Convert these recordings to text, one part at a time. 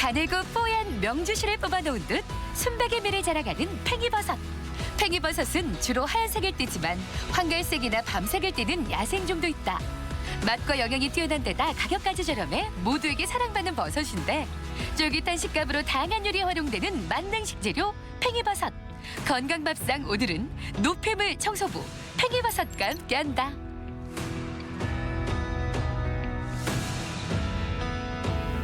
가늘고 뽀얀 명주실을 뽑아놓은 듯 순백의 미를 자랑하는 팽이버섯. 팽이버섯은 주로 하얀색을 띠지만 황갈색이나 밤색을 띠는 야생종도 있다. 맛과 영양이 뛰어난 데다 가격까지 저렴해 모두에게 사랑받는 버섯인데 쫄깃한 식감으로 다양한 요리에 활용되는 만능 식재료 팽이버섯. 건강밥상 오늘은 노폐물 청소부 팽이버섯과 함께한다.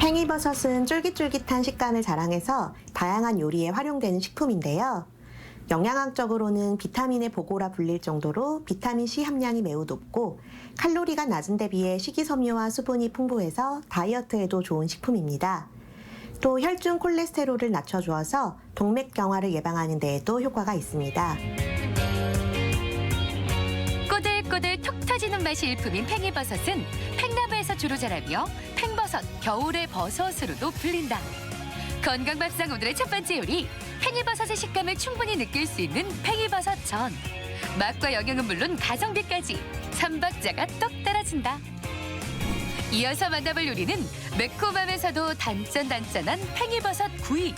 팽이버섯은 쫄깃쫄깃한 식감을 자랑해서 다양한 요리에 활용되는 식품인데요. 영양학적으로는 비타민의 보고라 불릴 정도로 비타민C 함량이 매우 높고 칼로리가 낮은 데 비해 식이섬유와 수분이 풍부해서 다이어트에도 좋은 식품입니다. 또 혈중 콜레스테롤을 낮춰주어서 동맥경화를 예방하는 데에도 효과가 있습니다. 꼬들꼬들 톡 터지는 맛이 일품인 팽이버섯은 팽나무에서 주로 자라며 팽버섯, 겨울의 버섯으로도 불린다. 건강밥상 오늘의 첫 번째 요리, 팽이버섯의 식감을 충분히 느낄 수 있는 팽이버섯전. 맛과 영양은 물론 가성비까지 3박자가 똑 떨어진다. 이어서 만나볼 요리는 매콤하면서도 단짠단짠한 팽이버섯 구이.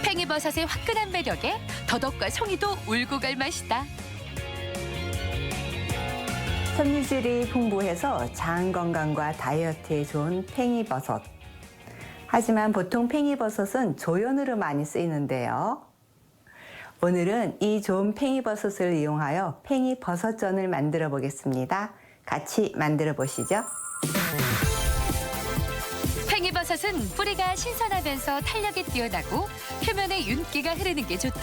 팽이버섯의 화끈한 매력에 더덕과 송이도 울고 갈 맛이다. 섬유질이 풍부해서 장 건강과 다이어트에 좋은 팽이버섯. 하지만 보통 팽이버섯은 조연으로 많이 쓰이는데요. 오늘은 이 좋은 팽이버섯을 이용하여 팽이버섯전을 만들어 보겠습니다. 같이 만들어 보시죠. 팽이버섯은 뿌리가 신선하면서 탄력이 뛰어나고 표면에 윤기가 흐르는 게 좋다.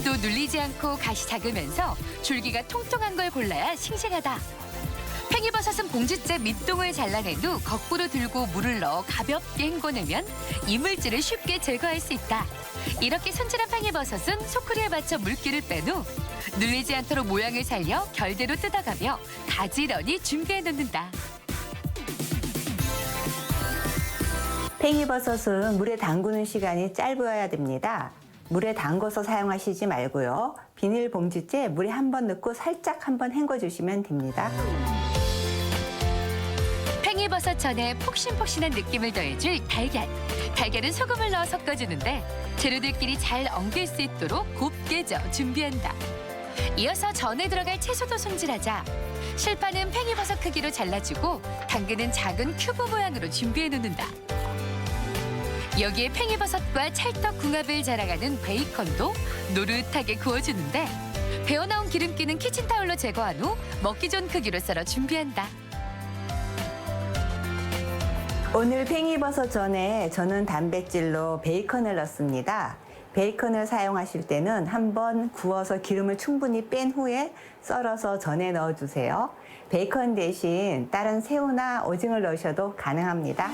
또 눌리지 않고 가시 작으면서 줄기가 통통한 걸 골라야 싱싱하다. 팽이버섯은 봉지째 밑동을 잘라낸 후 거꾸로 들고 물을 넣어 가볍게 헹궈내면 이물질을 쉽게 제거할 수 있다. 이렇게 손질한 팽이버섯은 소쿠리에 받쳐 물기를 뺀 후 눌리지 않도록 모양을 살려 결대로 뜯어가며 가지런히 준비해 놓는다. 팽이버섯은 물에 담그는 시간이 짧아야 됩니다. 물에 담궈서 사용하시지 말고요. 비닐봉지째 물에 한번 넣고 살짝 한번 헹궈주시면 됩니다. 팽이버섯전에 폭신폭신한 느낌을 더해줄 달걀. 달걀은 소금을 넣어 섞어주는데 재료들끼리 잘 엉길 수 있도록 곱게 져 준비한다. 이어서 전에 들어갈 채소도 손질하자. 실파는 팽이버섯 크기로 잘라주고 당근은 작은 큐브 모양으로 준비해 놓는다. 여기에 팽이버섯과 찰떡 궁합을 자랑하는 베이컨도 노릇하게 구워주는데 배어나온 기름기는 키친타올로 제거한 후 먹기 좋은 크기로 썰어 준비한다. 오늘 팽이버섯 전에 저는 단백질로 베이컨을 넣습니다. 베이컨을 사용하실 때는 한번 구워서 기름을 충분히 뺀 후에 썰어서 전에 넣어주세요. 베이컨 대신 다른 새우나 오징어를 넣으셔도 가능합니다.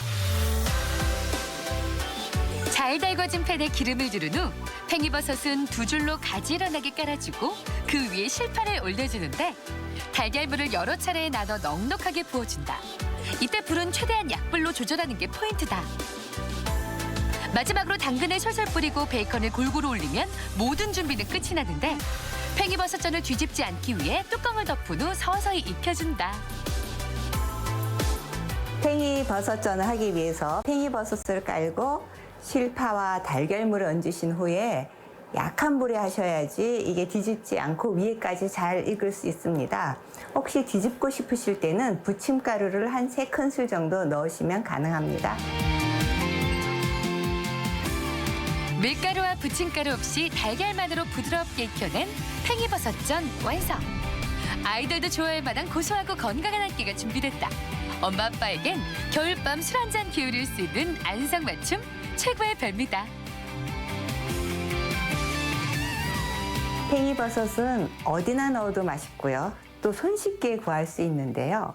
잘 달궈진 팬에 기름을 두른 후 팽이버섯은 두 줄로 가지런하게 깔아주고 그 위에 실파를 올려주는데 달걀물을 여러 차례에 나눠 넉넉하게 부어준다. 이때 불은 최대한 약불로 조절하는 게 포인트다. 마지막으로 당근을 솔솔 뿌리고 베이컨을 골고루 올리면 모든 준비는 끝이 나는데 팽이버섯전을 뒤집지 않기 위해 뚜껑을 덮은 후 서서히 익혀준다. 팽이버섯전을 하기 위해서 팽이버섯을 깔고 실파와 달걀물을 얹으신 후에 약한 불에 하셔야지 이게 뒤집지 않고 위에까지 잘 익을 수 있습니다. 혹시 뒤집고 싶으실 때는 부침가루를 한 3큰술 정도 넣으시면 가능합니다. 밀가루와 부침가루 없이 달걀만으로 부드럽게 익혀낸 팽이버섯전 완성! 아이들도 좋아할 만한 고소하고 건강한 한 끼가 준비됐다. 엄마 아빠에겐 겨울밤 술 한잔 기울일 수 있는 안성맞춤 최고의 별미다. 팽이버섯은 어디나 넣어도 맛있고요. 또 손쉽게 구할 수 있는데요.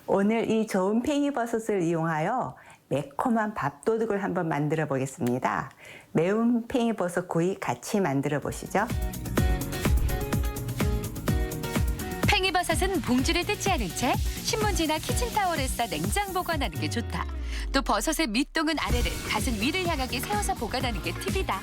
오늘 이 좋은 팽이버섯을 이용하여 매콤한 밥도둑을 한번 만들어 보겠습니다. 매운 팽이버섯 구이 같이 만들어 보시죠. 팽이버섯은 봉지를 뜯지 않은 채 신문지나 키친타월에 싸 냉장 보관하는 게 좋다. 또 버섯의 밑동은 아래를, 가슴 위를 향하게 세워서 보관하는 게 팁이다.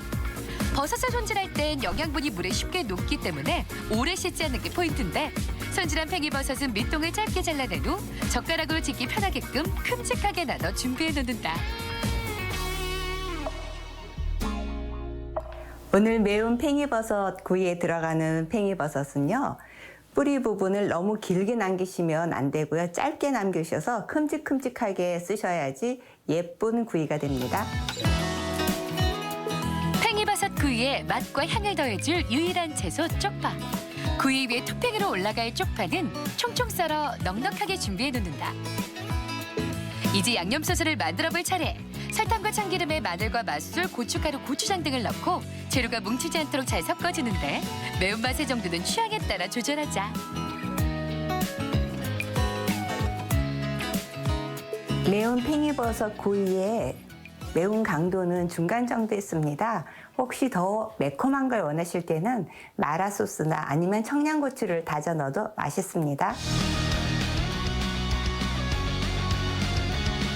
버섯을 손질할 땐 영양분이 물에 쉽게 녹기 때문에 오래 씻지 않는 게 포인트인데 손질한 팽이버섯은 밑동을 짧게 잘라낸 후 젓가락으로 집기 편하게끔 큼직하게 나눠 준비해 놓는다. 오늘 매운 팽이버섯 구이에 들어가는 팽이버섯은요. 뿌리 부분을 너무 길게 남기시면 안 되고요. 짧게 남기셔서 큼직큼직하게 쓰셔야지 예쁜 구이가 됩니다. 팽이버섯 구이에 맛과 향을 더해줄 유일한 채소 쪽파. 구이 위에 토핑으로 올라갈 쪽파는 총총 썰어 넉넉하게 준비해 놓는다. 이제 양념 소스를 만들어 볼 차례. 설탕과 참기름에 마늘과 맛술, 고춧가루, 고추장 등을 넣고 재료가 뭉치지 않도록 잘 섞어주는데 매운맛의 정도는 취향에 따라 조절하자. 매운 팽이버섯 구이의 매운 강도는 중간 정도 있습니다. 혹시 더 매콤한 걸 원하실 때는 마라 소스나 아니면 청양고추를 다져 넣어도 맛있습니다.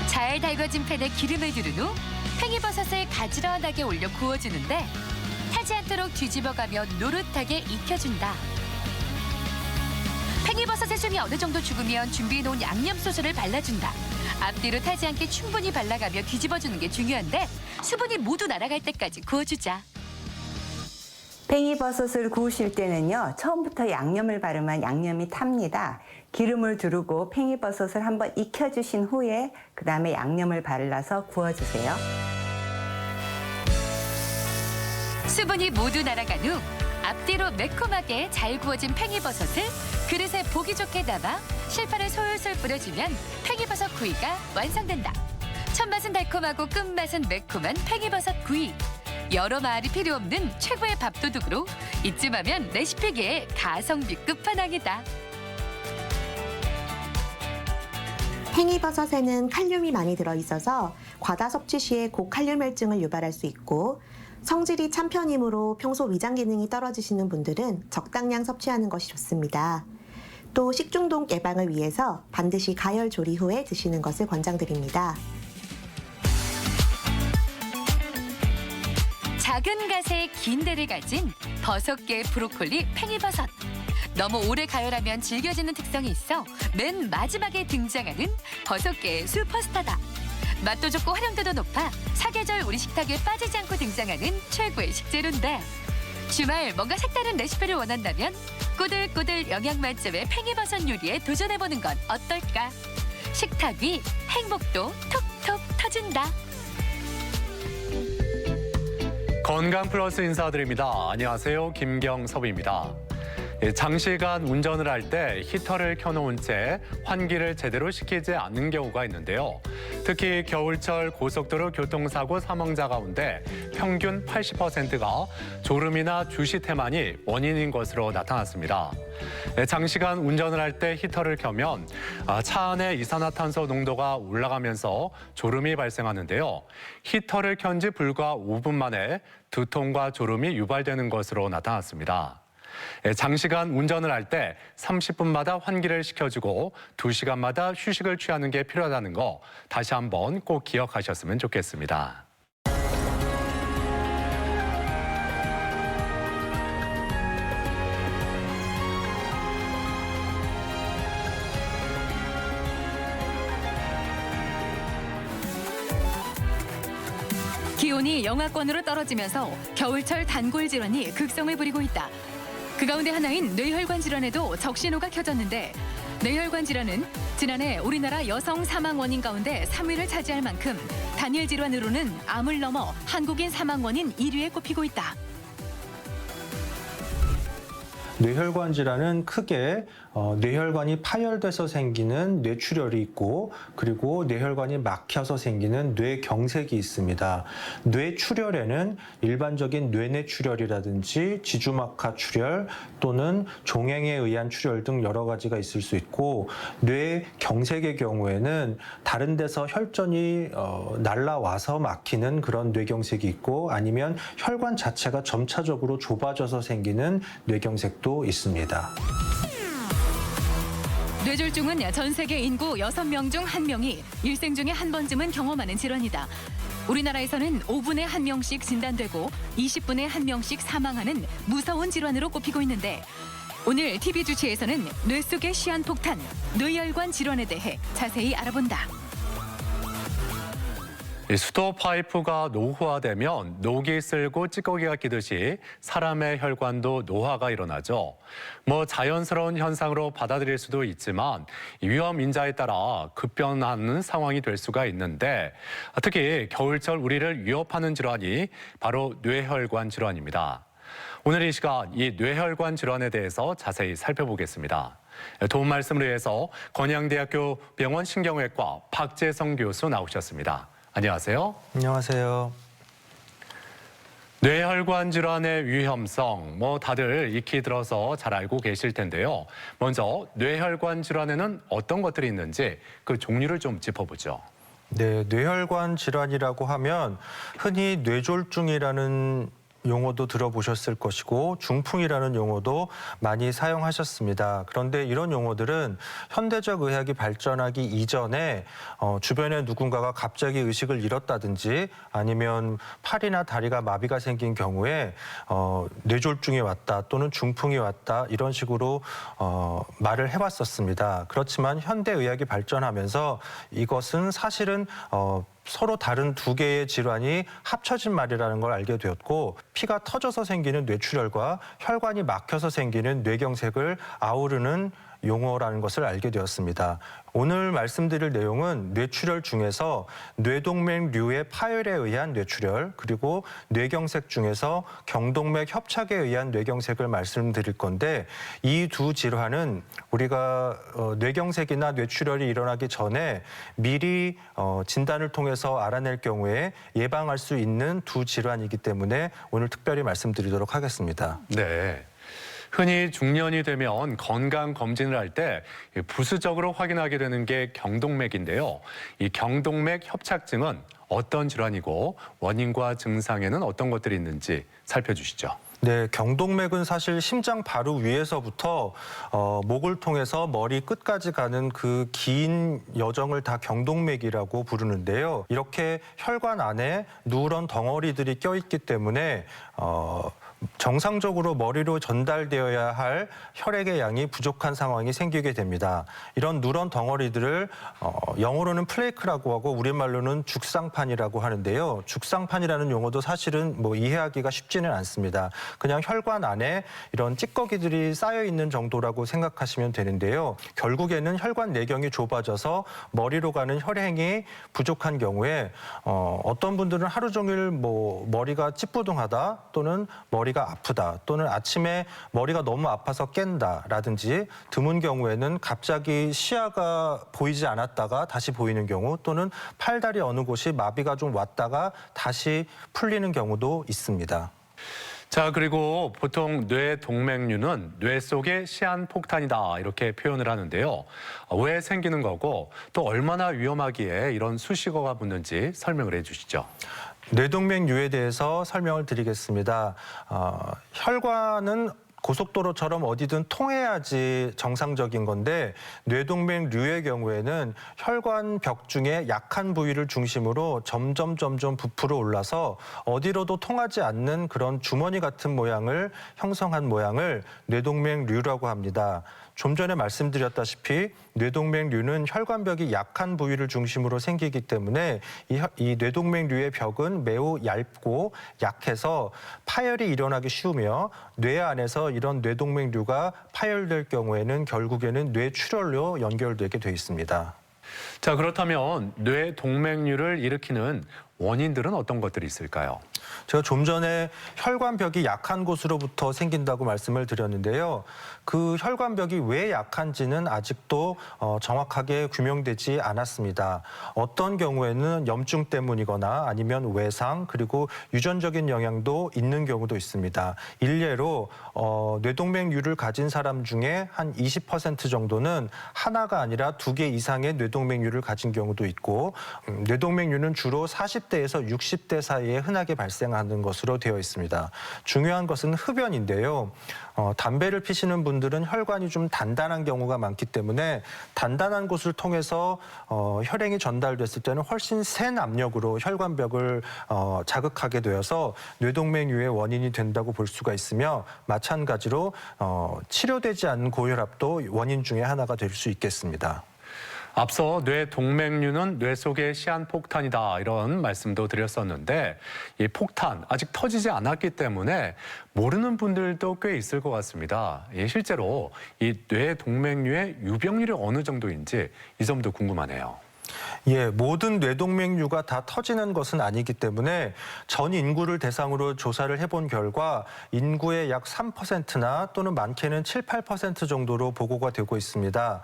잘 달궈진 팬에 기름을 두른 후 팽이버섯을 가지런하게 올려 구워주는데 타지 않도록 뒤집어가며 노릇하게 익혀준다. 팽이버섯의 숨이 어느 정도 죽으면 준비해놓은 양념 소스를 발라준다. 앞뒤로 타지 않게 충분히 발라가며 뒤집어주는 게 중요한데 수분이 모두 날아갈 때까지 구워주자. 팽이버섯을 구우실 때는요. 처음부터 양념을 바르면 양념이 탑니다. 기름을 두르고 팽이버섯을 한번 익혀주신 후에 그 다음에 양념을 발라서 구워주세요. 수분이 모두 날아간 후 앞뒤로 매콤하게 잘 구워진 팽이버섯을 그릇에 보기 좋게 담아 실파를 솔솔 뿌려주면 팽이버섯 구이가 완성된다. 첫맛은 달콤하고 끝맛은 매콤한 팽이버섯 구이. 여러 말이 필요 없는 최고의 밥도둑으로 이쯤하면 레시피계의 가성비 끝판왕이다. 팽이버섯에는 칼륨이 많이 들어있어서 과다 섭취 시에 고칼륨혈증을 유발할 수 있고 성질이 찬 편이므로 평소 위장 기능이 떨어지시는 분들은 적당량 섭취하는 것이 좋습니다. 또 식중독 예방을 위해서 반드시 가열 조리 후에 드시는 것을 권장드립니다. 작은 갓에 긴 대를 가진 버섯계 브로콜리 팽이버섯. 너무 오래 가열하면 질겨지는 특성이 있어 맨 마지막에 등장하는 버섯계의 슈퍼스타다. 맛도 좋고 활용도도 높아 사계절 우리 식탁에 빠지지 않고 등장하는 최고의 식재료인데 주말 뭔가 색다른 레시피를 원한다면 꼬들꼬들 영양 만점의 팽이버섯 요리에 도전해보는 건 어떨까? 식탁 위 행복도 톡톡 터진다. 건강 플러스 인사드립니다. 안녕하세요. 김경섭입니다. 장시간 운전을 할 때 히터를 켜놓은 채 환기를 제대로 시키지 않는 경우가 있는데요. 특히 겨울철 고속도로 교통사고 사망자 가운데 평균 80%가 졸음이나 주시태만이 원인인 것으로 나타났습니다. 장시간 운전을 할 때 히터를 켜면 차 안의 이산화탄소 농도가 올라가면서 졸음이 발생하는데요. 히터를 켠 지 불과 5분 만에 두통과 졸음이 유발되는 것으로 나타났습니다. 장시간 운전을 할 때 30분마다 환기를 시켜주고 2시간마다 휴식을 취하는 게 필요하다는 거 다시 한번 꼭 기억하셨으면 좋겠습니다. 기온이 영하권으로 떨어지면서 겨울철 단골 질환이 극성을 부리고 있다. 그 가운데 하나인 뇌혈관 질환에도 적신호가 켜졌는데 뇌혈관 질환은 지난해 우리나라 여성 사망 원인 가운데 3위를 차지할 만큼 단일 질환으로는 암을 넘어 한국인 사망 원인 1위에 꼽히고 있다. 뇌혈관 질환은 크게 뇌혈관이 파열돼서 생기는 뇌출혈이 있고 그리고 뇌혈관이 막혀서 생기는 뇌경색이 있습니다. 뇌출혈에는 일반적인 뇌내출혈이라든지 지주막하 출혈 또는 종양에 의한 출혈 등 여러 가지가 있을 수 있고 뇌경색의 경우에는 다른 데서 혈전이 날라와서 막히는 그런 뇌경색이 있고 아니면 혈관 자체가 점차적으로 좁아져서 생기는 뇌경색도 있습니다. 뇌졸중은 전 세계 인구 6명 중 1명이 일생 중에 한 번쯤은 경험하는 질환이다. 우리나라에서는 5분에 1명씩 진단되고 20분에 1명씩 사망하는 무서운 질환으로 꼽히고 있는데 오늘 TV 주치에서는 뇌 속의 시한폭탄, 뇌혈관 질환에 대해 자세히 알아본다. 이 수도 파이프가 노후화되면 녹이 쓸고 찌꺼기가 끼듯이 사람의 혈관도 노화가 일어나죠. 자연스러운 현상으로 받아들일 수도 있지만 위험 인자에 따라 급변하는 상황이 될 수가 있는데 특히 겨울철 우리를 위협하는 질환이 바로 뇌혈관 질환입니다. 오늘 이 시간 이 뇌혈관 질환에 대해서 자세히 살펴보겠습니다. 도움 말씀을 위해서 건양대학교 병원 신경외과 박재성 교수 나오셨습니다. 안녕하세요. 안녕하세요. 뇌혈관 질환의 위험성, 다들 익히 들어서 잘 알고 계실 텐데요. 먼저 뇌혈관 질환에는 어떤 것들이 있는지 그 종류를 좀 짚어보죠. 네, 뇌혈관 질환이라고 하면 흔히 뇌졸중이라는 용어도 들어보셨을 것이고 중풍이라는 용어도 많이 사용하셨습니다. 그런데 이런 용어들은 현대적 의학이 발전하기 이전에 주변에 누군가가 갑자기 의식을 잃었다든지 아니면 팔이나 다리가 마비가 생긴 경우에 뇌졸중이 왔다 또는 중풍이 왔다 이런 식으로 말을 해왔었습니다. 그렇지만 현대 의학이 발전하면서 이것은 사실은 서로 다른 두 개의 질환이 합쳐진 말이라는 걸 알게 되었고 피가 터져서 생기는 뇌출혈과 혈관이 막혀서 생기는 뇌경색을 아우르는 용어라는 것을 알게 되었습니다. 오늘 말씀드릴 내용은 뇌출혈 중에서 뇌동맥류의 파열에 의한 뇌출혈 그리고 뇌경색 중에서 경동맥 협착에 의한 뇌경색을 말씀드릴 건데 이 두 질환은 우리가 뇌경색이나 뇌출혈이 일어나기 전에 미리 진단을 통해서 알아낼 경우에 예방할 수 있는 두 질환이기 때문에 오늘 특별히 말씀드리도록 하겠습니다. 네. 흔히 중년이 되면 건강 검진을 할 때 부수적으로 확인하게 되는 게 경동맥인데요. 이 경동맥 협착증은 어떤 질환이고 원인과 증상에는 어떤 것들이 있는지 살펴주시죠. 네, 경동맥은 사실 심장 바로 위에서부터 목을 통해서 머리 끝까지 가는 그 긴 여정을 다 경동맥이라고 부르는데요. 이렇게 혈관 안에 누런 덩어리들이 껴있기 때문에 정상적으로 머리로 전달되어야 할 혈액의 양이 부족한 상황이 생기게 됩니다. 이런 누런 덩어리들을 영어로는 플레이크라고 하고 우리말로는 죽상판이라고 하는데요. 죽상판이라는 용어도 사실은 이해하기가 쉽지는 않습니다. 그냥 혈관 안에 이런 찌꺼기들이 쌓여 있는 정도라고 생각하시면 되는데요. 결국에는 혈관 내경이 좁아져서 머리로 가는 혈행이 부족한 경우에 어떤 분들은 하루 종일 머리가 찌뿌둥하다 또는 머리가 아프다 또는 아침에 머리가 너무 아파서 깬다라든지 드문 경우에는 갑자기 시야가 보이지 않았다가 다시 보이는 경우 또는 팔다리 어느 곳이 마비가 좀 왔다가 다시 풀리는 경우도 있습니다. 자, 그리고 보통 뇌동맥류는 뇌 속의 시한폭탄이다 이렇게 표현을 하는데요. 왜 생기는 거고 또 얼마나 위험하기에 이런 수식어가 붙는지 설명을 해주시죠. 뇌동맥류에 대해서 설명을 드리겠습니다. 혈관은 고속도로처럼 어디든 통해야지 정상적인 건데 뇌동맥류의 경우에는 혈관 벽 중에 약한 부위를 중심으로 점점 부풀어 올라서 어디로도 통하지 않는 그런 주머니 같은 모양을 형성한 모양을 뇌동맥류라고 합니다. 좀 전에 말씀드렸다시피 뇌동맥류는 혈관벽이 약한 부위를 중심으로 생기기 때문에 이 뇌동맥류의 벽은 매우 얇고 약해서 파열이 일어나기 쉬우며 뇌 안에서 이런 뇌동맥류가 파열될 경우에는 결국에는 뇌출혈로 연결되게 돼 있습니다. 자, 그렇다면 뇌동맥류를 일으키는 원인들은 어떤 것들이 있을까요? 제가 좀 전에 혈관벽이 약한 곳으로부터 생긴다고 말씀을 드렸는데요. 그 혈관벽이 왜 약한지는 아직도 정확하게 규명되지 않았습니다. 어떤 경우에는 염증 때문이거나 아니면 외상 그리고 유전적인 영향도 있는 경우도 있습니다. 일례로 뇌동맥류를 가진 사람 중에 한 20% 정도는 하나가 아니라 2개 이상의 뇌동맥류를 가진 경우도 있고 뇌동맥류는 주로 40대에서 60대 사이에 흔하게 발생하는 것으로 되어 있습니다. 중요한 것은 흡연인데요. 담배를 피시는 분들은 혈관이 좀 단단한 경우가 많기 때문에 단단한 곳을 통해서 혈행이 전달됐을 때는 훨씬 센 압력으로 혈관벽을 자극하게 되어서 뇌동맥류의 원인이 된다고 볼 수가 있으며 마찬가지로 치료되지 않는 고혈압도 원인 중에 하나가 될 수 있겠습니다. 앞서 뇌동맥류는 뇌 속의 시한폭탄이다 이런 말씀도 드렸었는데 이 폭탄 아직 터지지 않았기 때문에 모르는 분들도 꽤 있을 것 같습니다. 실제로 이 뇌동맥류의 유병률이 어느 정도인지 이 점도 궁금하네요. 예, 모든 뇌동맥류가 다 터지는 것은 아니기 때문에 전 인구를 대상으로 조사를 해본 결과 인구의 약 3%나 또는 많게는 7, 8% 정도로 보고가 되고 있습니다.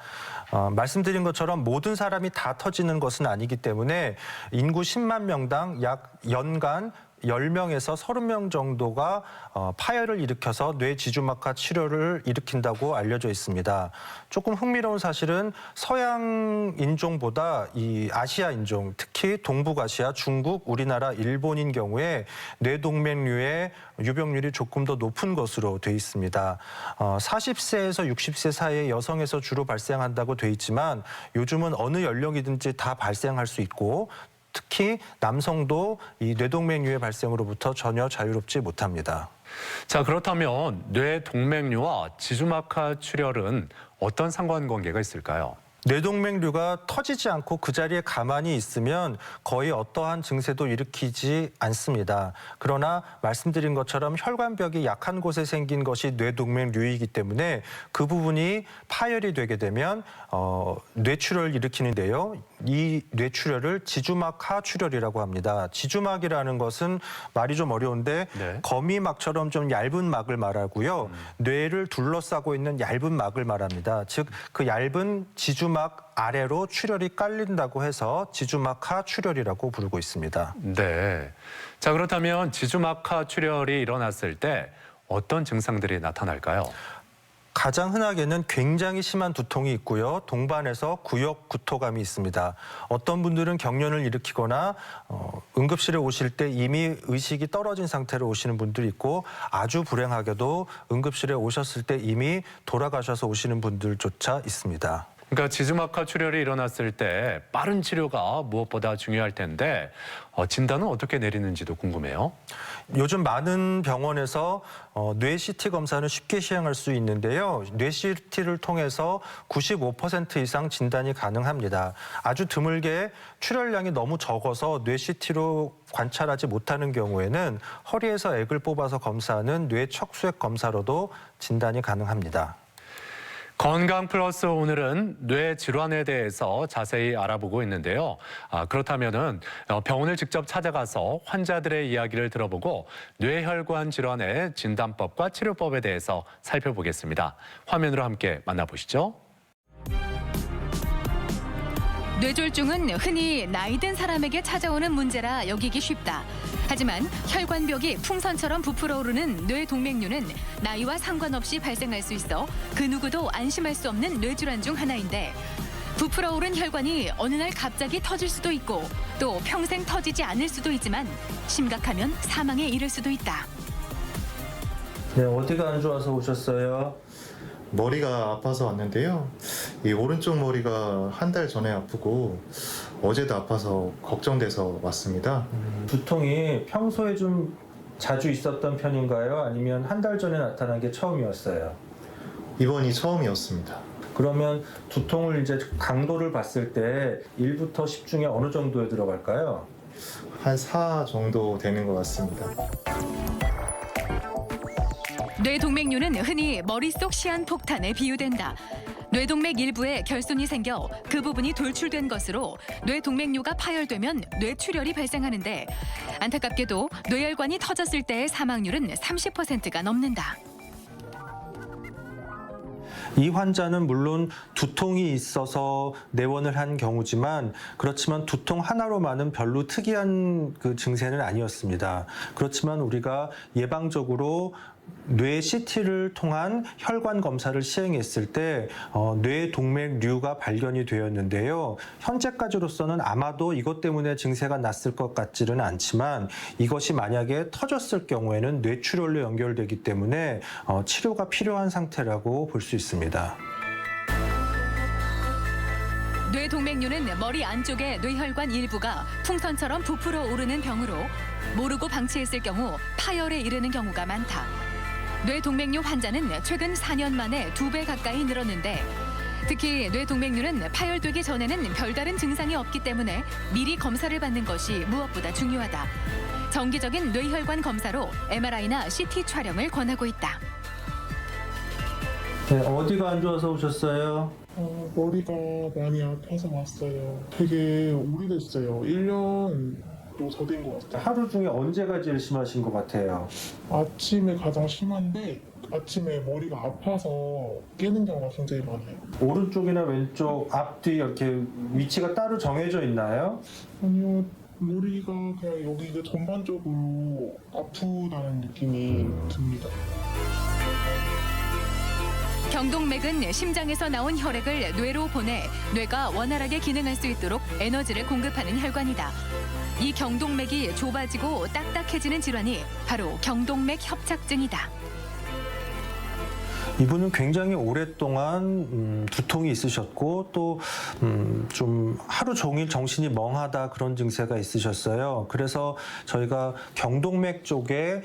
말씀드린 것처럼 모든 사람이 다 터지는 것은 아니기 때문에 인구 10만 명당 약 연간 10명에서 30명 정도가 파열을 일으켜서 뇌지주막하 치료를 일으킨다고 알려져 있습니다. 조금 흥미로운 사실은 서양 인종보다 이 아시아 인종, 특히 동북아시아, 중국, 우리나라, 일본인 경우에 뇌동맥류의 유병률이 조금 더 높은 것으로 돼 있습니다. 40세에서 60세 사이의 여성에서 주로 발생한다고 돼 있지만 요즘은 어느 연령이든지 다 발생할 수 있고 특히 남성도 이 뇌동맥류의 발생으로부터 전혀 자유롭지 못합니다. 자, 그렇다면 뇌동맥류와 지주막하 출혈은 어떤 상관관계가 있을까요? 뇌동맥류가 터지지 않고 그 자리에 가만히 있으면 거의 어떠한 증세도 일으키지 않습니다. 그러나 말씀드린 것처럼 혈관벽이 약한 곳에 생긴 것이 뇌동맥류이기 때문에 그 부분이 파열이 되게 되면 뇌출혈을 일으키는데요. 이 뇌출혈을 지주막하 출혈이라고 합니다. 지주막이라는 것은 말이 좀 어려운데 네. 거미막처럼 좀 얇은 막을 말하고요. 뇌를 둘러싸고 있는 얇은 막을 말합니다. 즉 그 얇은 지주막 아래로 출혈이 깔린다고 해서 지주막하 출혈이라고 부르고 있습니다. 네. 자, 그렇다면 지주막하 출혈이 일어났을 때 어떤 증상들이 나타날까요? 가장 흔하게는 굉장히 심한 두통이 있고요. 동반해서 구역 구토감이 있습니다. 어떤 분들은 경련을 일으키거나 응급실에 오실 때 이미 의식이 떨어진 상태로 오시는 분들이 있고 아주 불행하게도 응급실에 오셨을 때 이미 돌아가셔서 오시는 분들조차 있습니다. 그러니까 지주막하 출혈이 일어났을 때 빠른 치료가 무엇보다 중요할 텐데 진단은 어떻게 내리는지도 궁금해요. 요즘 많은 병원에서 뇌 CT 검사는 쉽게 시행할 수 있는데요. 뇌 CT를 통해서 95% 이상 진단이 가능합니다. 아주 드물게 출혈량이 너무 적어서 뇌 CT로 관찰하지 못하는 경우에는 허리에서 액을 뽑아서 검사하는 뇌 척수액 검사로도 진단이 가능합니다. 건강 플러스 오늘은 뇌 질환에 대해서 자세히 알아보고 있는데요. 그렇다면은 병원을 직접 찾아가서 환자들의 이야기를 들어보고 뇌혈관 질환의 진단법과 치료법에 대해서 살펴보겠습니다. 화면으로 함께 만나보시죠. 뇌졸중은 흔히 나이 든 사람에게 찾아오는 문제라 여기기 쉽다. 하지만 혈관벽이 풍선처럼 부풀어 오르는 뇌동맥류는 나이와 상관없이 발생할 수 있어 그 누구도 안심할 수 없는 뇌질환 중 하나인데 부풀어 오른 혈관이 어느 날 갑자기 터질 수도 있고 또 평생 터지지 않을 수도 있지만 심각하면 사망에 이를 수도 있다. 네, 어디가 안 좋아서 오셨어요? 머리가 아파서 왔는데요. 이 오른쪽 머리가 한 달 전에 아프고 어제도 아파서 걱정돼서 왔습니다. 두통이 평소에 좀 자주 있었던 편인가요? 아니면 한 달 전에 나타난 게 처음이었어요? 이번이 처음이었습니다. 그러면 두통을 이제 강도를 봤을 때 1부터 10 중에 어느 정도에 들어갈까요? 한 4 정도 되는 것 같습니다. 뇌동맥류는 흔히 머릿속 시한폭탄에 비유된다. 뇌동맥 일부에 결손이 생겨 그 부분이 돌출된 것으로 뇌동맥류가 파열되면 뇌출혈이 발생하는데 안타깝게도 뇌혈관이 터졌을 때의 사망률은 30%가 넘는다. 이 환자는 물론 두통이 있어서 내원을 한 경우지만 그렇지만 두통 하나로만은 별로 특이한 그 증세는 아니었습니다. 그렇지만 우리가 예방적으로 뇌 CT를 통한 혈관 검사를 시행했을 때 뇌동맥류가 발견이 되었는데요. 현재까지로서는 아마도 이것 때문에 증세가 났을 것 같지는 않지만 이것이 만약에 터졌을 경우에는 뇌출혈로 연결되기 때문에 치료가 필요한 상태라고 볼 수 있습니다. 뇌동맥류는 머리 안쪽의 뇌혈관 일부가 풍선처럼 부풀어 오르는 병으로 모르고 방치했을 경우 파열에 이르는 경우가 많다. 뇌동맥류 환자는 최근 4년 만에 2배 가까이 늘었는데 특히 뇌동맥류는 파열되기 전에는 별다른 증상이 없기 때문에 미리 검사를 받는 것이 무엇보다 중요하다. 정기적인 뇌혈관 검사로 MRI나 CT 촬영을 권하고 있다. 네, 어디가 안 좋아서 오셨어요? 머리가 많이 아파서 왔어요. 되게 오래됐어요. 1년도 더 된 것 같아요. 하루 중에 언제가 제일 심하신 것 같아요? 아침에 가장 심한데 아침에 머리가 아파서 깨는 경우가 굉장히 많아요. 오른쪽이나 왼쪽, 앞뒤 이렇게 위치가 따로 정해져 있나요? 아니요, 머리가 그냥 여기 전반적으로 아프다는 느낌이 듭니다. 경동맥은 심장에서 나온 혈액을 뇌로 보내 뇌가 원활하게 기능할 수 있도록 에너지를 공급하는 혈관이다. 이 경동맥이 좁아지고 딱딱해지는 질환이 바로 경동맥 협착증이다. 이분은 굉장히 오랫동안 두통이 있으셨고 또 좀 하루 종일 정신이 멍하다 그런 증세가 있으셨어요. 그래서 저희가 경동맥 쪽에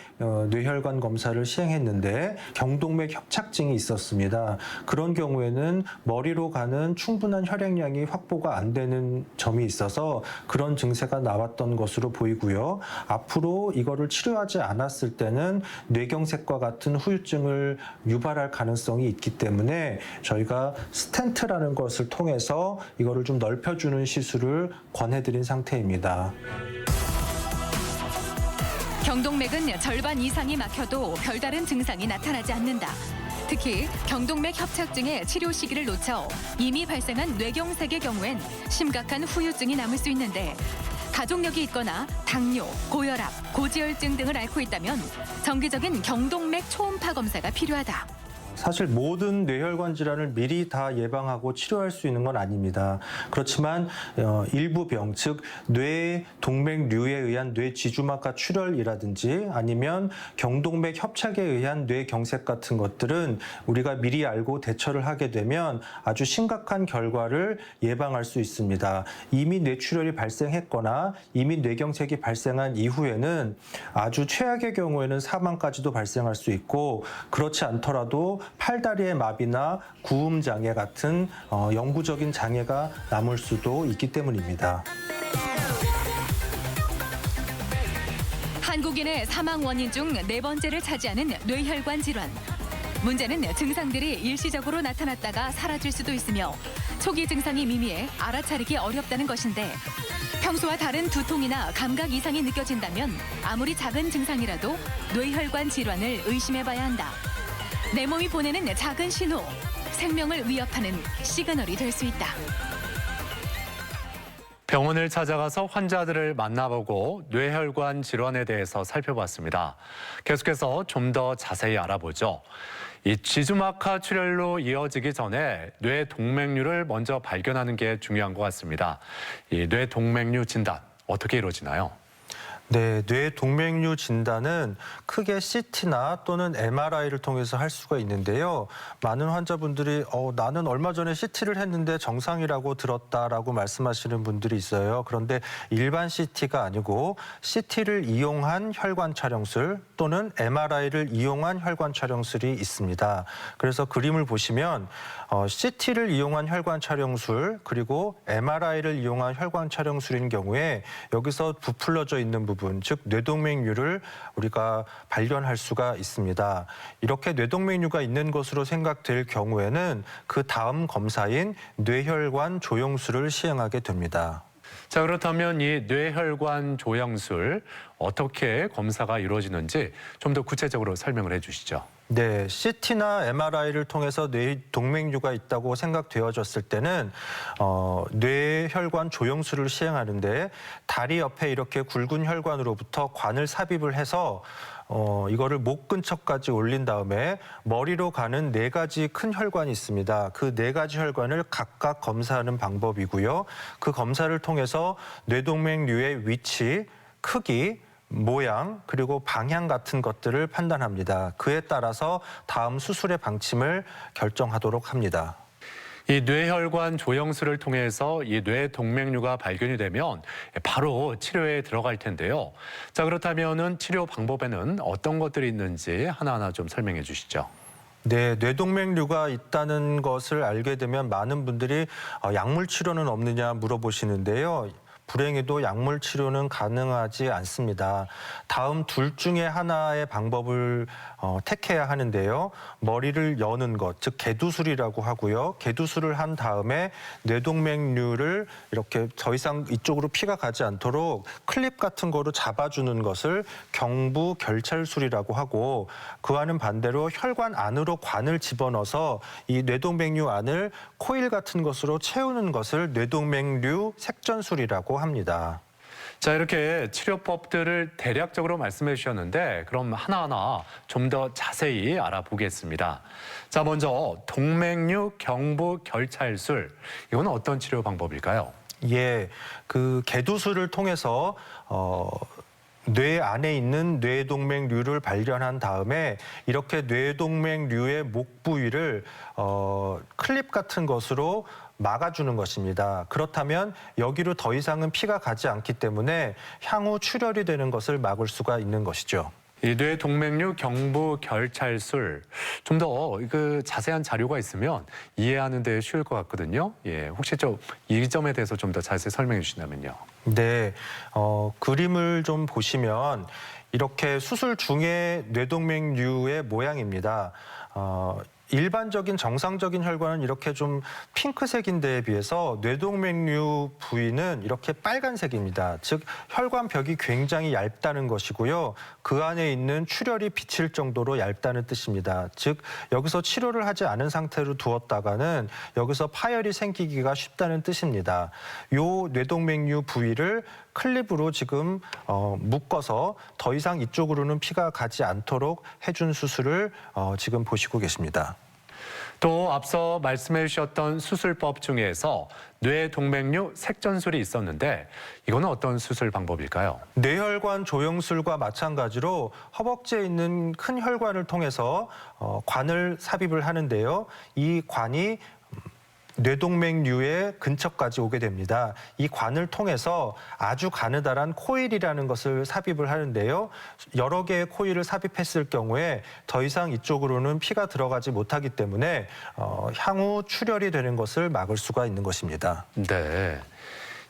뇌혈관 검사를 시행했는데 경동맥 협착증이 있었습니다. 그런 경우에는 머리로 가는 충분한 혈액량이 확보가 안 되는 점이 있어서 그런 증세가 나왔던 것으로 보이고요. 앞으로 이거를 치료하지 않았을 때는 뇌경색과 같은 후유증을 유발할 가능성이 있기 때문에 저희가 스텐트라는 것을 통해서 이거를 좀 넓혀주는 시술을 권해드린 상태입니다. 경동맥은 절반 이상이 막혀도 별다른 증상이 나타나지 않는다. 특히 경동맥 협착증의 치료 시기를 놓쳐 이미 발생한 뇌경색의 경우엔 심각한 후유증이 남을 수 있는데 가족력이 있거나 당뇨, 고혈압, 고지혈증 등을 앓고 있다면 정기적인 경동맥 초음파 검사가 필요하다. 사실 모든 뇌혈관 질환을 미리 다 예방하고 치료할 수 있는 건 아닙니다. 그렇지만 일부 병, 즉 뇌동맥류에 의한 뇌지주막하 출혈이라든지 아니면 경동맥 협착에 의한 뇌경색 같은 것들은 우리가 미리 알고 대처를 하게 되면 아주 심각한 결과를 예방할 수 있습니다. 이미 뇌출혈이 발생했거나 이미 뇌경색이 발생한 이후에는 아주 최악의 경우에는 사망까지도 발생할 수 있고 그렇지 않더라도 팔다리의 마비나 구음 장애 같은 영구적인 장애가 남을 수도 있기 때문입니다. 한국인의 사망 원인 중 네 번째를 차지하는 뇌혈관 질환. 문제는 증상들이 일시적으로 나타났다가 사라질 수도 있으며 초기 증상이 미미해 알아차리기 어렵다는 것인데 평소와 다른 두통이나 감각 이상이 느껴진다면 아무리 작은 증상이라도 뇌혈관 질환을 의심해봐야 한다. 내 몸이 보내는 작은 신호, 생명을 위협하는 시그널이 될 수 있다. 병원을 찾아가서 환자들을 만나보고 뇌혈관 질환에 대해서 살펴봤습니다. 계속해서 좀 더 자세히 알아보죠. 이 지주막하 출혈로 이어지기 전에 뇌동맥류를 먼저 발견하는 게 중요한 것 같습니다. 이 뇌동맥류 진단 어떻게 이루어지나요? 네, 뇌동맥류 진단은 크게 CT나 또는 MRI를 통해서 할 수가 있는데요. 많은 환자분들이 나는 얼마 전에 CT를 했는데 정상이라고 들었다라고 말씀하시는 분들이 있어요. 그런데 일반 CT가 아니고 CT를 이용한 혈관 촬영술 또는 MRI를 이용한 혈관 촬영술이 있습니다. 그래서 그림을 보시면 CT를 이용한 혈관 촬영술 그리고 MRI를 이용한 혈관 촬영술인 경우에 여기서 부풀려져 있는 부분, 즉 뇌동맥류를 우리가 발견할 수가 있습니다. 이렇게 뇌동맥류가 있는 것으로 생각될 경우에는 그 다음 검사인 뇌혈관 조영술을 시행하게 됩니다. 자, 그렇다면 이 뇌혈관 조영술 어떻게 검사가 이루어지는지 좀 더 구체적으로 설명을 해주시죠. 네, CT나 MRI를 통해서 뇌동맥류가 있다고 생각되어졌을 때는 뇌혈관 조영술을 시행하는데 다리 옆에 이렇게 굵은 혈관으로부터 관을 삽입을 해서 이거를 목 근처까지 올린 다음에 머리로 가는 4가지 큰 혈관이 있습니다. 그 4가지 혈관을 각각 검사하는 방법이고요. 그 검사를 통해서 뇌동맥류의 위치, 크기, 모양 그리고 방향 같은 것들을 판단합니다. 그에 따라서 다음 수술의 방침을 결정하도록 합니다. 이 뇌혈관 조영술을 통해서 이 뇌동맥류가 발견이 되면 바로 치료에 들어갈 텐데요. 자, 그렇다면은 치료 방법에는 어떤 것들이 있는지 하나하나 좀 설명해 주시죠. 네, 뇌동맥류가 있다는 것을 알게 되면 많은 분들이 약물 치료는 없느냐 물어보시는데요. 불행히도 약물 치료는 가능하지 않습니다. 다음 둘 중에 하나의 방법을 택해야 하는데요. 머리를 여는 것, 즉 개두술이라고 하고요. 개두술을 한 다음에 뇌동맥류를 이렇게 더 이상 이쪽으로 피가 가지 않도록 클립 같은 거로 잡아주는 것을 경부 결찰술이라고 하고, 그와는 반대로 혈관 안으로 관을 집어넣어서 이 뇌동맥류 안을 코일 같은 것으로 채우는 것을 뇌동맥류 색전술이라고 합니다. 자, 이렇게 치료법들을 대략적으로 말씀해 주셨는데 그럼 하나하나 좀 더 자세히 알아보겠습니다. 자, 먼저 동맥류 경부 결찰술. 이건 어떤 치료 방법일까요? 예, 그 개두술을 통해서 뇌 안에 있는 뇌동맥류를 발견한 다음에 이렇게 뇌동맥류의 목 부위를 클립 같은 것으로 막아주는 것입니다. 그렇다면 여기로 더 이상은 피가 가지 않기 때문에 향후 출혈이 되는 것을 막을 수가 있는 것이죠. 이 뇌동맥류 경부 결찰술, 좀 더 그 자세한 자료가 있으면 이해하는 데 쉬울 것 같거든요. 예, 혹시 이 점에 대해서 좀 더 자세히 설명해 주신다면요. 네, 그림을 좀 보시면 이렇게 수술 중에 뇌동맥류의 모양입니다. 일반적인 정상적인 혈관은 이렇게 좀 핑크색인 데에 비해서 뇌동맥류 부위는 이렇게 빨간색입니다. 즉 혈관벽이 굉장히 얇다는 것이고요. 그 안에 있는 출혈이 비칠 정도로 얇다는 뜻입니다. 즉 여기서 치료를 하지 않은 상태로 두었다가는 여기서 파열이 생기기가 쉽다는 뜻입니다. 요 뇌동맥류 부위를 클립으로 지금 묶어서 더 이상 이쪽으로는 피가 가지 않도록 해준 수술을 지금 보시고 계십니다. 또 앞서 말씀해 주셨던 수술법 중에서 뇌동맥류 색전술이 있었는데 이거는 어떤 수술 방법일까요? 뇌혈관 조영술과 마찬가지로 허벅지에 있는 큰 혈관을 통해서 관을 삽입을 하는데요. 이 관이 뇌동맥류의 근처까지 오게 됩니다. 이 관을 통해서 아주 가느다란 코일이라는 것을 삽입을 하는데요. 여러 개의 코일을 삽입했을 경우에 더 이상 이쪽으로는 피가 들어가지 못하기 때문에 향후 출혈이 되는 것을 막을 수가 있는 것입니다. 네.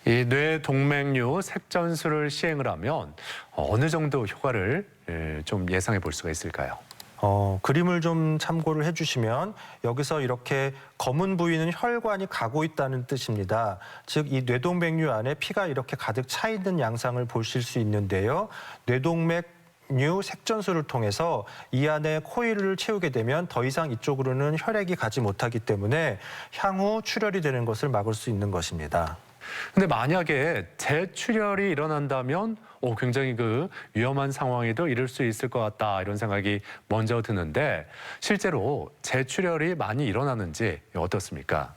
이 뇌동맥류 색전술을 시행을 하면 어느 정도 효과를 좀 예상해 볼 수가 있을까요? 그림을 좀 참고를 해주시면 여기서 이렇게 검은 부위는 혈관이 가고 있다는 뜻입니다. 즉 이 뇌동맥류 안에 피가 이렇게 가득 차 있는 양상을 보실 수 있는데요. 뇌동맥류 색전술을 통해서 이 안에 코일을 채우게 되면 더 이상 이쪽으로는 혈액이 가지 못하기 때문에 향후 출혈이 되는 것을 막을 수 있는 것입니다. 근데 만약에 재출혈이 일어난다면 굉장히 그 위험한 상황에도 이를 수 있을 것 같다 이런 생각이 먼저 드는데 실제로 재출혈이 많이 일어나는지 어떻습니까?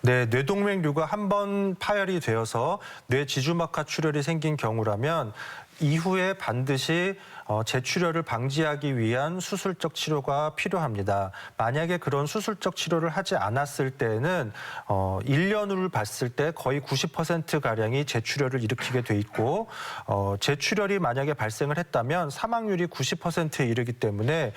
네, 뇌동맥류가 한번 파열이 되어서 뇌 지주막하 출혈이 생긴 경우라면 이후에 반드시 재출혈을 방지하기 위한 수술적 치료가 필요합니다. 만약에 그런 수술적 치료를 하지 않았을 때는 1년을 봤을 때 거의 90%가량이 재출혈을 일으키게 돼 있고 재출혈이 만약에 발생을 했다면 사망률이 90%에 이르기 때문에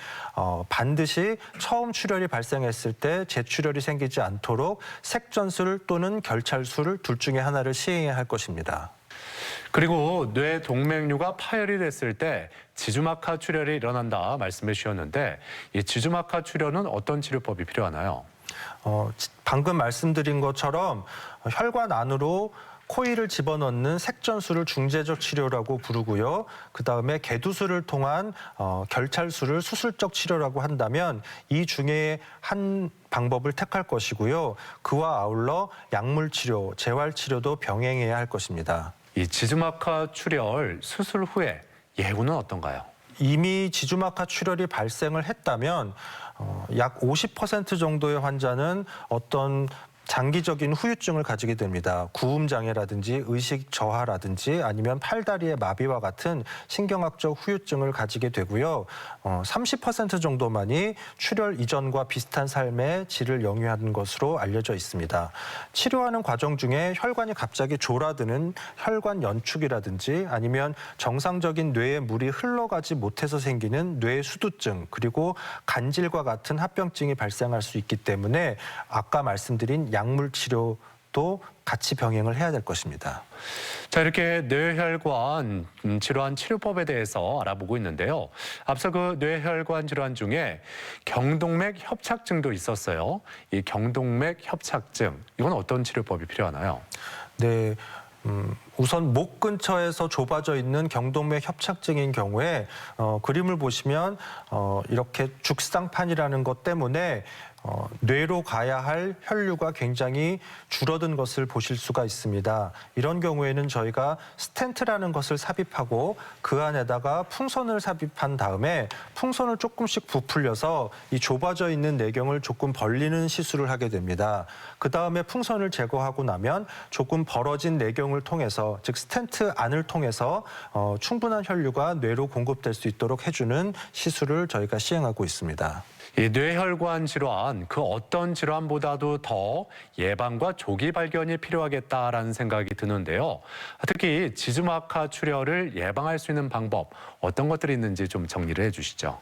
반드시 처음 출혈이 발생했을 때 재출혈이 생기지 않도록 색전술 또는 결찰술 둘 중에 하나를 시행해야 할 것입니다. 그리고 뇌동맥류가 파열이 됐을 때 지주막하 출혈이 일어난다 말씀해 주셨는데 이 지주막하 출혈은 어떤 치료법이 필요하나요? 방금 말씀드린 것처럼 혈관 안으로 코일을 집어넣는 색전술을 중재적 치료라고 부르고요. 그다음에 개두술을 통한 결찰술을 수술적 치료라고 한다면 이 중에 한 방법을 택할 것이고요. 그와 아울러 약물 치료, 재활 치료도 병행해야 할 것입니다. 이 지주막하 출혈 수술 후에 예후는 어떤가요? 이미 지주막하 출혈이 발생을 했다면 약 50% 정도의 환자는 어떤 장기적인 후유증을 가지게 됩니다. 구음 장애라든지 의식 저하라든지 아니면 팔다리의 마비와 같은 신경학적 후유증을 가지게 되고요. 30% 정도만이 출혈 이전과 비슷한 삶의 질을 영위하는 것으로 알려져 있습니다. 치료하는 과정 중에 혈관이 갑자기 졸아드는 혈관 연축이라든지 아니면 정상적인 뇌에 물이 흘러가지 못해서 생기는 뇌 수두증 그리고 간질과 같은 합병증이 발생할 수 있기 때문에 아까 말씀드린 약물 치료도 같이 병행을 해야 될 것입니다. 자, 이렇게 뇌혈관 질환 치료법에 대해서 알아보고 있는데요. 앞서 그 뇌혈관 질환 중에 경동맥 협착증도 있었어요. 이 경동맥 협착증, 이건 어떤 치료법이 필요하나요? 네. 우선 목 근처에서 좁아져 있는 경동맥 협착증인 경우에 그림을 보시면 이렇게 죽상판이라는 것 때문에 뇌로 가야 할 혈류가 굉장히 줄어든 것을 보실 수가 있습니다. 이런 경우에는 저희가 스텐트라는 것을 삽입하고 그 안에다가 풍선을 삽입한 다음에 풍선을 조금씩 부풀려서 이 좁아져 있는 내경을 조금 벌리는 시술을 하게 됩니다. 그 다음에 풍선을 제거하고 나면 조금 벌어진 내경을 통해서 즉 스텐트 안을 통해서 충분한 혈류가 뇌로 공급될 수 있도록 해주는 시술을 저희가 시행하고 있습니다. 이 뇌혈관 질환, 그 어떤 질환보다도 더 예방과 조기 발견이 필요하겠다라는 생각이 드는데요. 특히 지주막하 출혈을 예방할 수 있는 방법, 어떤 것들이 있는지 좀 정리를 해주시죠.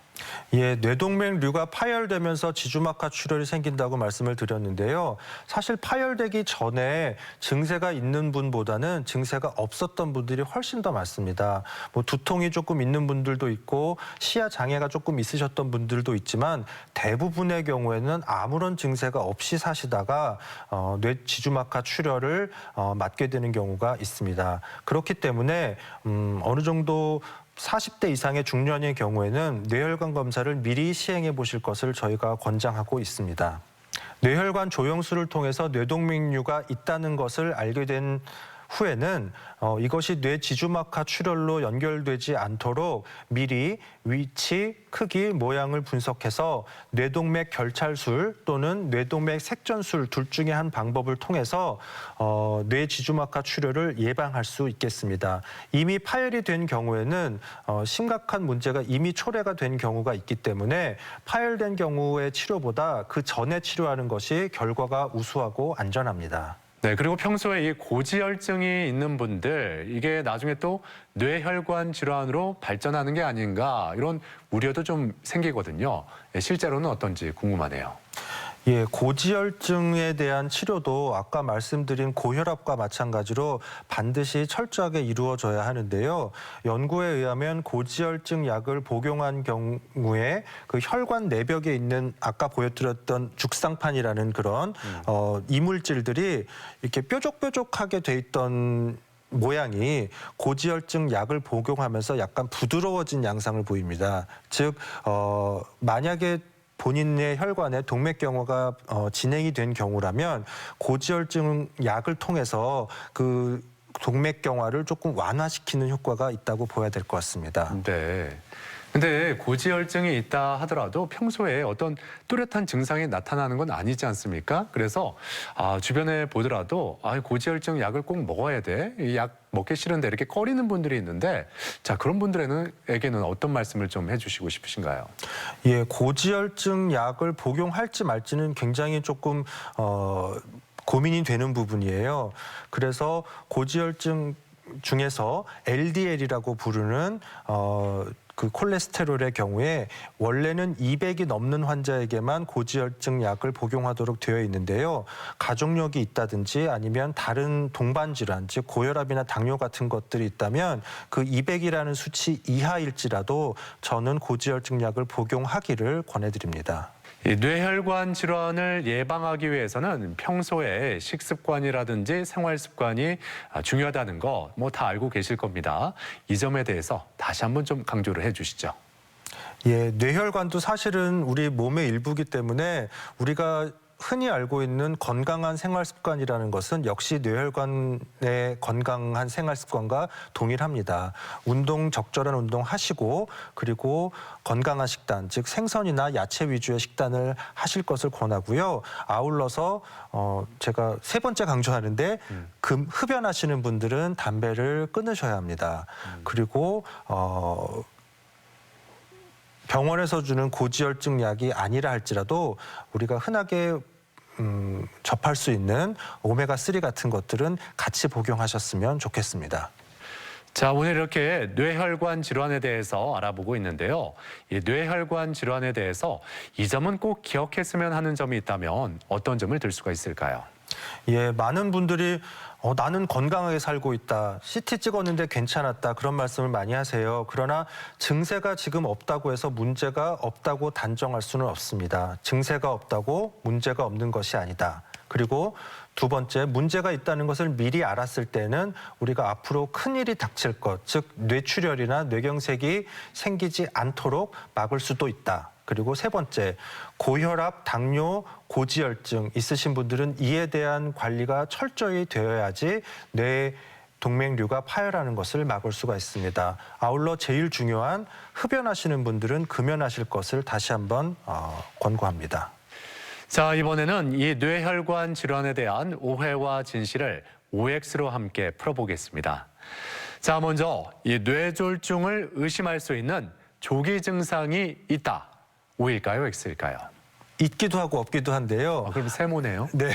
예, 뇌동맥류가 파열되면서 지주막하 출혈이 생긴다고 말씀을 드렸는데요. 사실 파열되기 전에 증세가 있는 분보다는 증세가 없었던 분들이 훨씬 더 많습니다. 뭐 두통이 조금 있는 분들도 있고 시야 장애가 조금 있으셨던 분들도 있지만 대부분의 경우에는 아무런 증세가 없이 사시다가 뇌 지주막하 출혈을 맞게 되는 경우가 있습니다. 그렇기 때문에 어느 정도 40대 이상의 중년의 경우에는 뇌혈관 검사를 미리 시행해 보실 것을 저희가 권장하고 있습니다. 뇌혈관 조영술을 통해서 뇌동맥류가 있다는 것을 알게 된 후에는 이것이 뇌 지주막하 출혈로 연결되지 않도록 미리 위치, 크기, 모양을 분석해서 뇌동맥 결찰술 또는 뇌동맥 색전술 둘 중에 한 방법을 통해서 뇌 지주막하 출혈을 예방할 수 있겠습니다. 이미 파열이 된 경우에는 심각한 문제가 이미 초래가 된 경우가 있기 때문에 파열된 경우의 치료보다 그 전에 치료하는 것이 결과가 우수하고 안전합니다. 네, 그리고 평소에 이 고지혈증이 있는 분들, 이게 나중에 또 뇌혈관 질환으로 발전하는 게 아닌가 이런 우려도 좀 생기거든요. 실제로는 어떤지 궁금하네요. 예, 고지혈증에 대한 치료도 아까 말씀드린 고혈압과 마찬가지로 반드시 철저하게 이루어져야 하는데요. 연구에 의하면 고지혈증 약을 복용한 경우에 그 혈관 내벽에 있는 아까 보여드렸던 죽상판이라는 그런 이물질들이 이렇게 뾰족뾰족하게 돼 있던 모양이 고지혈증 약을 복용하면서 약간 부드러워진 양상을 보입니다. 즉 만약에 본인의 혈관에 동맥경화가 진행이 된 경우라면 고지혈증 약을 통해서 그 동맥경화를 조금 완화시키는 효과가 있다고 보아야 될 것 같습니다. 네. 근데 고지혈증이 있다 하더라도 평소에 어떤 뚜렷한 증상이 나타나는 건 아니지 않습니까? 그래서 주변에 보더라도 고지혈증 약을 꼭 먹어야 돼. 이 약 먹기 싫은데 이렇게 꺼리는 분들이 있는데 자, 그런 분들에게는 어떤 말씀을 좀 해주시고 싶으신가요? 예, 고지혈증 약을 복용할지 말지는 굉장히 조금 고민이 되는 부분이에요. 그래서 고지혈증 중에서 LDL이라고 부르는 그 콜레스테롤의 경우에 원래는 200이 넘는 환자에게만 고지혈증 약을 복용하도록 되어 있는데요. 가족력이 있다든지 아니면 다른 동반 질환, 즉 고혈압이나 당뇨 같은 것들이 있다면 그 200이라는 수치 이하일지라도 저는 고지혈증 약을 복용하기를 권해드립니다. 이 뇌혈관 질환을 예방하기 위해서는 평소에 식습관이라든지 생활 습관이 중요하다는 거 뭐 다 알고 계실 겁니다. 이 점에 대해서 다시 한번 좀 강조를 해주시죠. 예, 뇌혈관도 사실은 우리 몸의 일부이기 때문에 우리가 흔히 알고 있는 건강한 생활 습관이라는 것은 역시 뇌혈관의 건강한 생활 습관과 동일합니다. 적절한 운동 하시고 그리고 건강한 식단, 즉 생선이나 야채 위주의 식단을 하실 것을 권하고요. 아울러서 제가 세 번째 강조하는데 흡연하시는 분들은 담배를 끊으셔야 합니다. 그리고 병원에서 주는 고지혈증 약이 아니라 할지라도 우리가 흔하게 접할 수 있는 오메가3 같은 것들은 같이 복용하셨으면 좋겠습니다. 자, 오늘 이렇게 뇌혈관 질환에 대해서 알아보고 있는데요. 이 뇌혈관 질환에 대해서 이 점은 꼭 기억했으면 하는 점이 있다면 어떤 점을 들 수가 있을까요? 예, 많은 분들이 나는 건강하게 살고 있다, CT 찍었는데 괜찮았다 그런 말씀을 많이 하세요. 그러나 증세가 지금 없다고 해서 문제가 없다고 단정할 수는 없습니다. 증세가 없다고 문제가 없는 것이 아니다. 그리고 두 번째, 문제가 있다는 것을 미리 알았을 때는 우리가 앞으로 큰일이 닥칠 것, 즉 뇌출혈이나 뇌경색이 생기지 않도록 막을 수도 있다. 그리고 세 번째, 고혈압, 당뇨, 고지혈증 있으신 분들은 이에 대한 관리가 철저히 되어야지 뇌 동맥류가 파열하는 것을 막을 수가 있습니다. 아울러 제일 중요한 흡연하시는 분들은 금연하실 것을 다시 한번 권고합니다. 자, 이번에는 이 뇌혈관 질환에 대한 오해와 진실을 OX로 함께 풀어보겠습니다. 자, 먼저 이 뇌졸중을 의심할 수 있는 조기 증상이 있다. O일까요, X일까요? 있기도 하고 없기도 한데요. 그럼 세모네요. 네.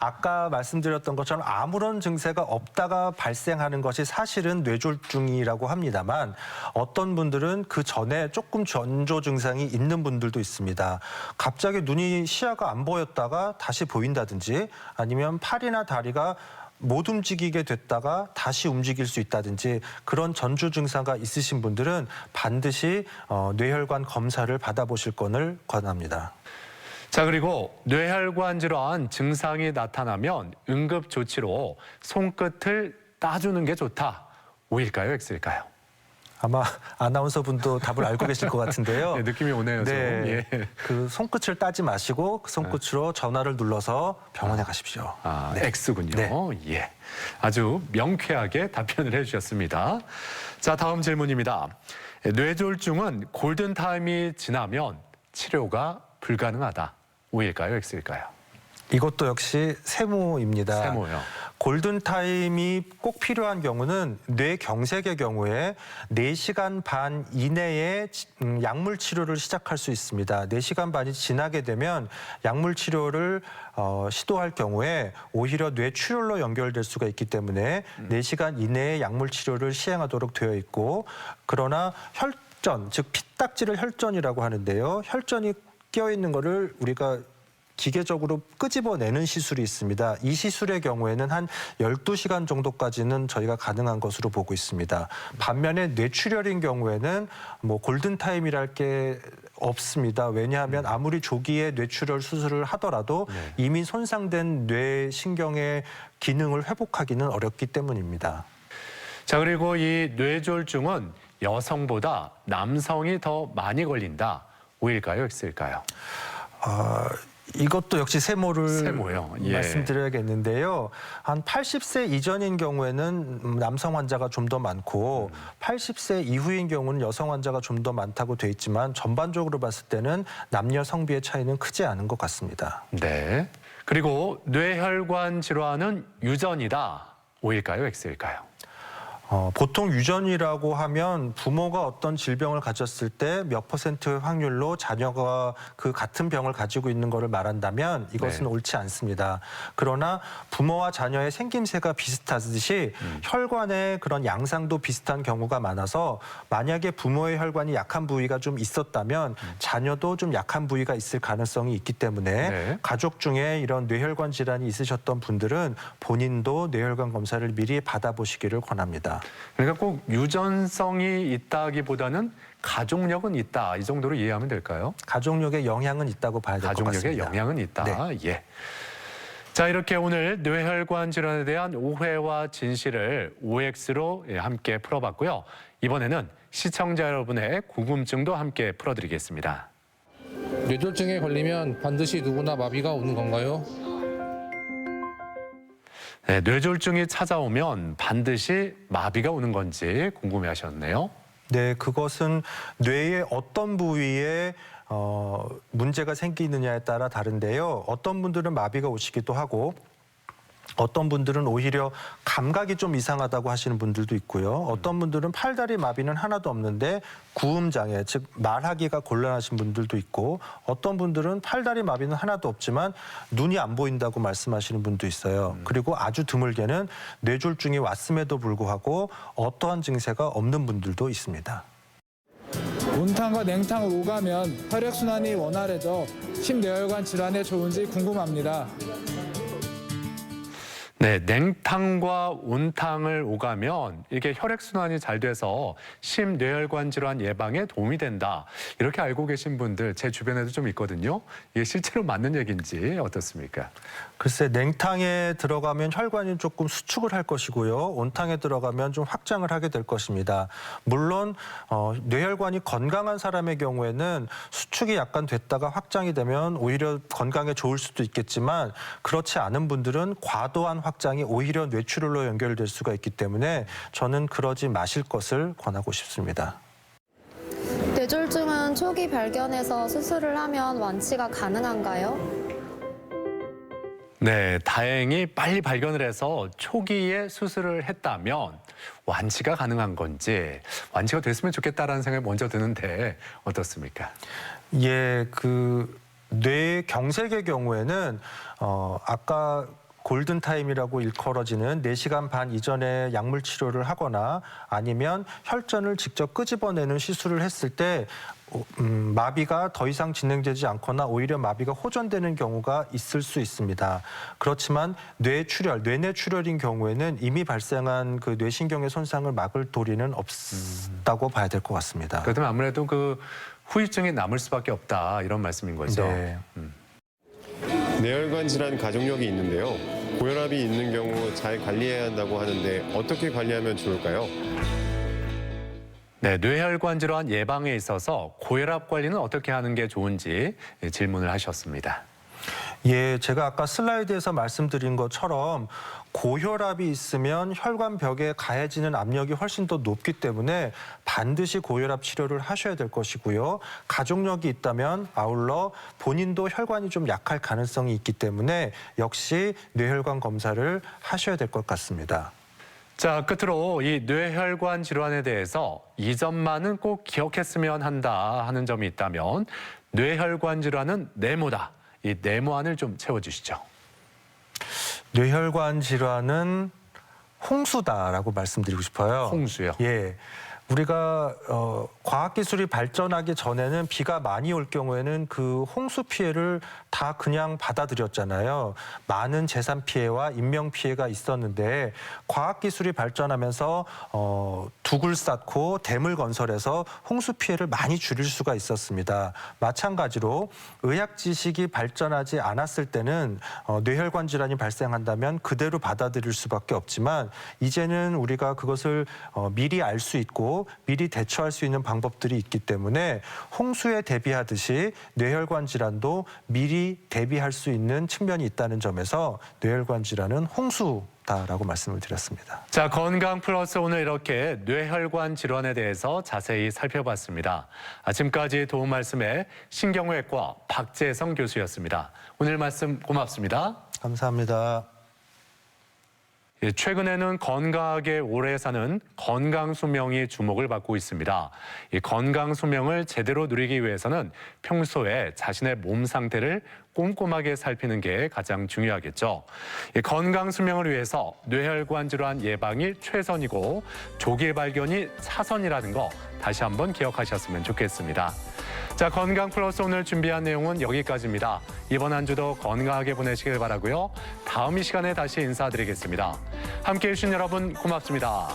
아까 말씀드렸던 것처럼 아무런 증세가 없다가 발생하는 것이 사실은 뇌졸중이라고 합니다만 어떤 분들은 그 전에 조금 전조 증상이 있는 분들도 있습니다. 갑자기 시야가 안 보였다가 다시 보인다든지 아니면 팔이나 다리가 못 움직이게 됐다가 다시 움직일 수 있다든지 그런 전조 증상가 있으신 분들은 반드시 뇌혈관 검사를 받아보실 것을 권합니다. 자, 그리고 뇌혈관 질환 증상이 나타나면 응급 조치로 손끝을 따주는 게 좋다. O일까요, X일까요? 아마 아나운서 분도 답을 알고 계실 것 같은데요. 네, 느낌이 오네요. 좀. 네, 예. 그 손끝을 따지 마시고 그 손끝으로 전화를 눌러서 병원에 가십시오. 네. X군요. 네. 예. 아주 명쾌하게 답변을 해주셨습니다. 자, 다음 질문입니다. 뇌졸중은 골든타임이 지나면 치료가 불가능하다. O일까요, X일까요? 이것도 역시 세모입니다. 세모요. 골든타임이 꼭 필요한 경우는 뇌경색의 경우에 4시간 반 이내에 약물 치료를 시작할 수 있습니다. 4시간 반이 지나게 되면 약물 치료를 시도할 경우에 오히려 뇌출혈로 연결될 수가 있기 때문에 4시간 이내에 약물 치료를 시행하도록 되어 있고 그러나 혈전, 즉 피딱지를 혈전이라고 하는데요. 혈전이 껴있는 거를 우리가 기계적으로 끄집어내는 시술이 있습니다. 이 시술의 경우에는 한 12시간 정도까지는 저희가 가능한 것으로 보고 있습니다. 반면에 뇌출혈인 경우에는 골든타임이랄 게 없습니다. 왜냐하면 아무리 조기에 뇌출혈 수술을 하더라도 이미 손상된 뇌신경의 기능을 회복하기는 어렵기 때문입니다. 자, 그리고 이 뇌졸중은 여성보다 남성이 더 많이 걸린다. O일까요, X일까요? 이것도 역시 세모요. 예. 말씀드려야겠는데요. 한 80세 이전인 경우에는 남성 환자가 좀 더 많고 80세 이후인 경우는 여성 환자가 좀 더 많다고 돼 있지만 전반적으로 봤을 때는 남녀 성비의 차이는 크지 않은 것 같습니다. 네. 그리고 뇌혈관 질환은 유전이다. O일까요, X일까요? 보통 유전이라고 하면 부모가 어떤 질병을 가졌을 때 몇 퍼센트의 확률로 자녀가 그 같은 병을 가지고 있는 것을 말한다면 이것은 옳지 않습니다. 그러나 부모와 자녀의 생김새가 비슷하듯이 혈관의 그런 양상도 비슷한 경우가 많아서 만약에 부모의 혈관이 약한 부위가 좀 있었다면 자녀도 좀 약한 부위가 있을 가능성이 있기 때문에 가족 중에 이런 뇌혈관 질환이 있으셨던 분들은 본인도 뇌혈관 검사를 미리 받아보시기를 권합니다. 그러니까 꼭 유전성이 있다기보다는 가족력은 있다. 이 정도로 이해하면 될까요? 가족력에 영향은 있다고 봐야 될 것 같습니다. 가족력에 영향은 있다. 네. 예. 자, 이렇게 오늘 뇌혈관 질환에 대한 오해와 진실을 OX로 함께 풀어봤고요. 이번에는 시청자 여러분의 궁금증도 함께 풀어드리겠습니다. 뇌졸중에 걸리면 반드시 누구나 마비가 오는 건가요? 네, 뇌졸중이 찾아오면 반드시 마비가 오는 건지 궁금해하셨네요. 네, 그것은 뇌의 어떤 부위에 문제가 생기느냐에 따라 다른데요. 어떤 분들은 마비가 오시기도 하고 어떤 분들은 오히려 감각이 좀 이상하다고 하시는 분들도 있고요. 어떤 분들은 팔다리 마비는 하나도 없는데 구음 장애, 즉 말하기가 곤란하신 분들도 있고 어떤 분들은 팔다리 마비는 하나도 없지만 눈이 안 보인다고 말씀하시는 분도 있어요. 그리고 아주 드물게는 뇌졸중이 왔음에도 불구하고 어떠한 증세가 없는 분들도 있습니다. 온탕과 냉탕을 오가면 혈액순환이 원활해져 심뇌혈관 질환에 좋은지 궁금합니다. 네, 냉탕과 온탕을 오가면 이게 혈액순환이 잘 돼서 심뇌혈관 질환 예방에 도움이 된다. 이렇게 알고 계신 분들 제 주변에도 좀 있거든요. 이게 실제로 맞는 얘기인지 어떻습니까? 글쎄, 냉탕에 들어가면 혈관이 조금 수축을 할 것이고요. 온탕에 들어가면 좀 확장을 하게 될 것입니다. 물론 뇌혈관이 건강한 사람의 경우에는 수축이 약간 됐다가 확장이 되면 오히려 건강에 좋을 수도 있겠지만 그렇지 않은 분들은 과도한 확장이 오히려 뇌출혈로 연결될 수가 있기 때문에 저는 그러지 마실 것을 권하고 싶습니다. 뇌졸중은 초기 발견해서 수술을 하면 완치가 가능한가요? 네, 다행히 빨리 발견을 해서 초기에 수술을 했다면 완치가 가능한 건지 완치가 됐으면 좋겠다라는 생각이 먼저 드는데 어떻습니까? 예, 뇌 경색의 경우에는 아까 골든타임이라고 일컬어지는 4시간 반 이전에 약물 치료를 하거나 아니면 혈전을 직접 끄집어내는 시술을 했을 때 마비가 더 이상 진행되지 않거나 오히려 마비가 호전되는 경우가 있을 수 있습니다. 그렇지만 뇌출혈, 뇌내출혈인 경우에는 이미 발생한 그 뇌신경의 손상을 막을 도리는 없다고 봐야 될 것 같습니다. 그렇다면 아무래도 그 후유증이 남을 수밖에 없다 이런 말씀인 거죠. 네. 뇌혈관 질환 가족력이 있는데요. 고혈압이 있는 경우 잘 관리해야 한다고 하는데 어떻게 관리하면 좋을까요? 네, 뇌혈관 질환 예방에 있어서 고혈압 관리는 어떻게 하는 게 좋은지 질문을 하셨습니다. 예, 제가 아까 슬라이드에서 말씀드린 것처럼 고혈압이 있으면 혈관벽에 가해지는 압력이 훨씬 더 높기 때문에 반드시 고혈압 치료를 하셔야 될 것이고요. 가족력이 있다면 아울러 본인도 혈관이 좀 약할 가능성이 있기 때문에 역시 뇌혈관 검사를 하셔야 될 것 같습니다. 자, 끝으로 이 뇌혈관 질환에 대해서 이 점만은 꼭 기억했으면 한다 하는 점이 있다면 뇌혈관 질환은 네모다. 이 네모안을 좀 채워주시죠. 뇌혈관 질환은 홍수다라고 말씀드리고 싶어요. 홍수요? 예. 우리가 과학기술이 발전하기 전에는 비가 많이 올 경우에는 그 홍수 피해를 다 그냥 받아들였잖아요. 많은 재산 피해와 인명 피해가 있었는데 과학기술이 발전하면서 둑을 쌓고 댐을 건설해서 홍수 피해를 많이 줄일 수가 있었습니다. 마찬가지로 의학 지식이 발전하지 않았을 때는 뇌혈관 질환이 발생한다면 그대로 받아들일 수밖에 없지만 이제는 우리가 그것을 미리 알 수 있고 미리 대처할 수 있는 방법들이 있기 때문에 홍수에 대비하듯이 뇌혈관 질환도 미리 대비할 수 있는 측면이 있다는 점에서 뇌혈관 질환은 홍수다라고 말씀을 드렸습니다. 자, 건강 플러스 오늘 이렇게 뇌혈관 질환에 대해서 자세히 살펴봤습니다. 지금까지 도움 말씀에 신경외과 박재성 교수였습니다. 오늘 말씀 고맙습니다. 감사합니다. 최근에는 건강하게 오래 사는 건강 수명이 주목을 받고 있습니다. 이 건강 수명을 제대로 누리기 위해서는 평소에 자신의 몸 상태를 꼼꼼하게 살피는 게 가장 중요하겠죠. 이 건강 수명을 위해서 뇌혈관 질환 예방이 최선이고 조기 발견이 차선이라는 거 다시 한번 기억하셨으면 좋겠습니다. 자, 건강 플러스 오늘 준비한 내용은 여기까지입니다. 이번 한 주도 건강하게 보내시길 바라고요. 다음 이 시간에 다시 인사드리겠습니다. 함께해 주신 여러분 고맙습니다.